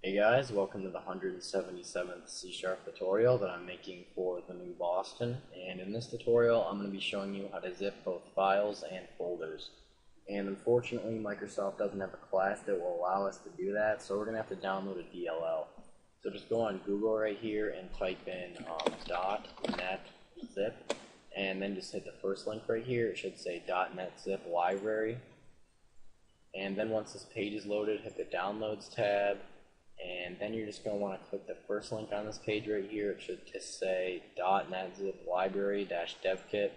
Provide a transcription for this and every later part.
Hey guys, welcome to the 177th C# tutorial that I'm making for the new Boston. And in this tutorial, I'm going to be showing you how to zip both files and folders. And unfortunately, Microsoft doesn't have a class that will allow us to do that, so we're going to have to download a DLL. So just go on Google right here and type in .NET zip, and then just hit the first link right here. It should say .NET zip library. And then once this page is loaded, hit the Downloads tab. And then you're just going to want to click the first link on this page right here. It should just say .NET zip library-devkit.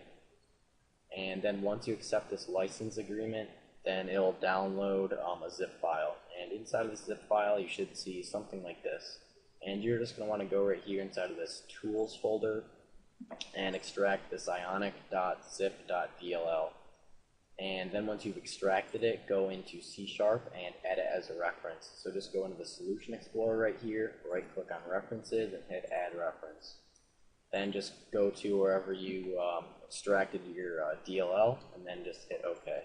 And then once you accept this license agreement, then it'll download a zip file. And inside of this zip file, you should see something like this. And you're just going to want to go right here inside of this Tools folder and extract this ionic.zip.dll. And then once you've extracted it, go into C# and add it as a reference. So just go into the Solution Explorer right here, right click on References and hit Add Reference. Then just go to wherever you extracted your DLL and then just hit OK.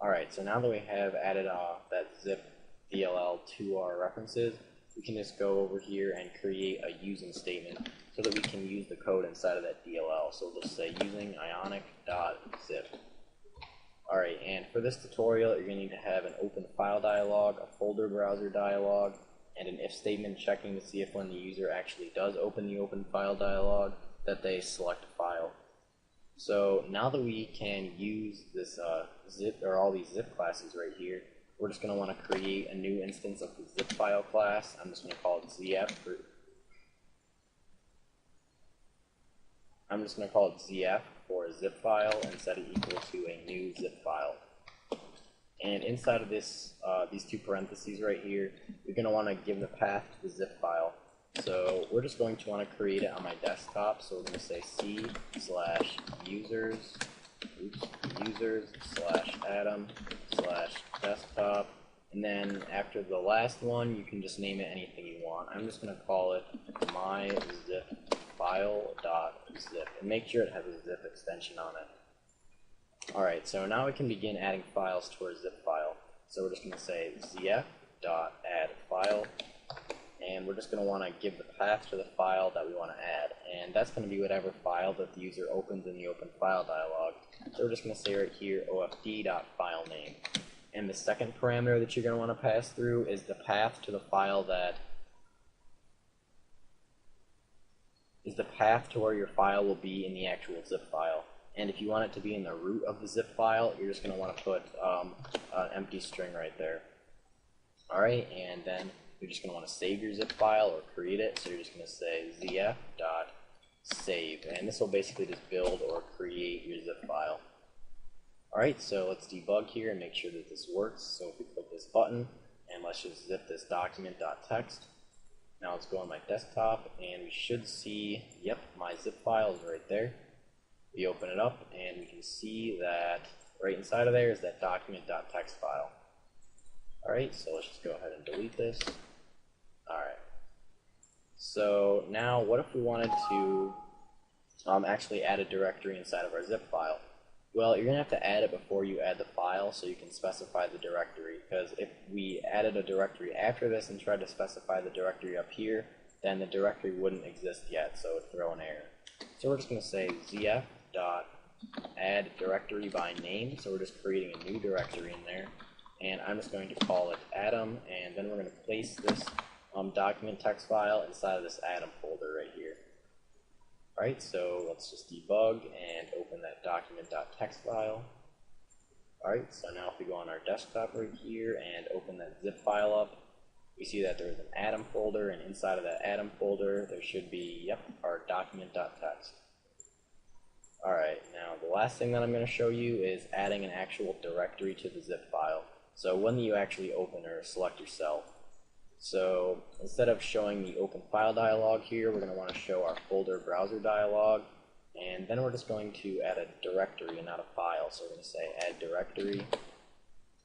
Alright, so now that we have added that zip DLL to our references, we can just go over here and create a using statement so that we can use the code inside of that DLL. So we'll just say using ionic.zip. Alright, and for this tutorial, you're going to need to have an open file dialog, a folder browser dialog, and an if statement checking to see if when the user actually does open the open file dialog, that they select a file. So now that we can use this zip, or all these zip classes right here, we're just going to want to create a new instance of the zip file class. I'm just going to call it ZF. I'm just going to call it ZF for a zip file and set it equal to a new zip file. And inside of this, these two parentheses right here, you're going to want to give the path to the zip file. So we're just going to want to create it on my desktop. So we're going to say users/Adam/desktop, and then after the last one, you can just name it anything you want. I'm just going to call it myzipfile.zip, and make sure it has a zip extension on it. Alright, so now we can begin adding files to our zip file. So we're just going to say zf.addFile, and we're just going to want to give the path to the file that we want to add, and that's going to be whatever file that the user opens in the open file dialog. So we're just going to say right here ofd.filename, and the second parameter that you're going to want to pass through is the path to the file where your file will be in the actual zip file. And if you want it to be in the root of the zip file, you're just going to want to put an empty string right there. Alright, and then you're just going to want to save your zip file or create it, so you're just going to say zf.save, and this will basically just build or create your zip file. Alright, so let's debug here and make sure that this works. So if we click this button, and let's just zip this document.txt. Now let's go on my desktop, and we should see, yep, my zip file is right there. We open it up, and we can see that right inside of there is that document.txt file. Alright, so let's just go ahead and delete this. Alright. So now what if we wanted to actually add a directory inside of our zip file? Well, you're going to have to add it before you add the file so you can specify the directory, because if we added a directory after this and tried to specify the directory up here, then the directory wouldn't exist yet, so it would throw an error. So we're just going to say zf.addDirectoryByName, so we're just creating a new directory in there, and I'm just going to call it Adam, and then we're going to place this document text file inside of this Adam folder right here. Alright, so let's just debug and open that document.txt file. Alright, so now if we go on our desktop right here and open that zip file up, we see that there's an Adam folder, and inside of that Adam folder there should be, yep, our document.txt. Alright, now the last thing that I'm going to show you is adding an actual directory to the zip file. So when you actually open or select your cell. So instead of showing the open file dialog here, we're going to want to show our folder browser dialog, and then we're just going to add a directory and not a file. So we're going to say add directory,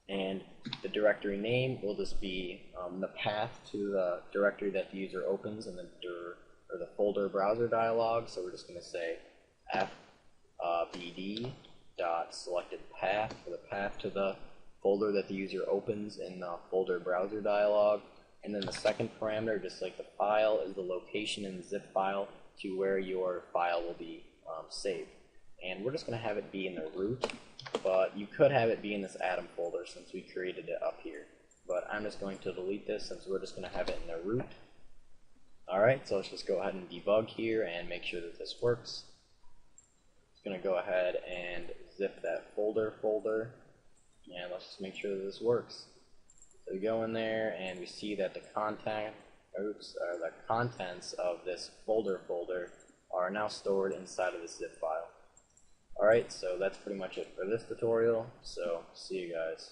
and the directory name will just be the path to the directory that the user opens in the folder browser dialog. So we're just going to say fbd.selectedPath for the path to the folder that the user opens in the folder browser dialog. And then the second parameter, just like the file, is the location in the zip file to where your file will be saved. And we're just going to have it be in the root, but you could have it be in this Atom folder since we created it up here. But I'm just going to delete this since we're just going to have it in the root. Alright, so let's just go ahead and debug here and make sure that this works. Just going to go ahead and zip that folder, and let's just make sure that this works. So we go in there and we see that the contents of this folder are now stored inside of the zip file. Alright, so that's pretty much it for this tutorial, so see you guys.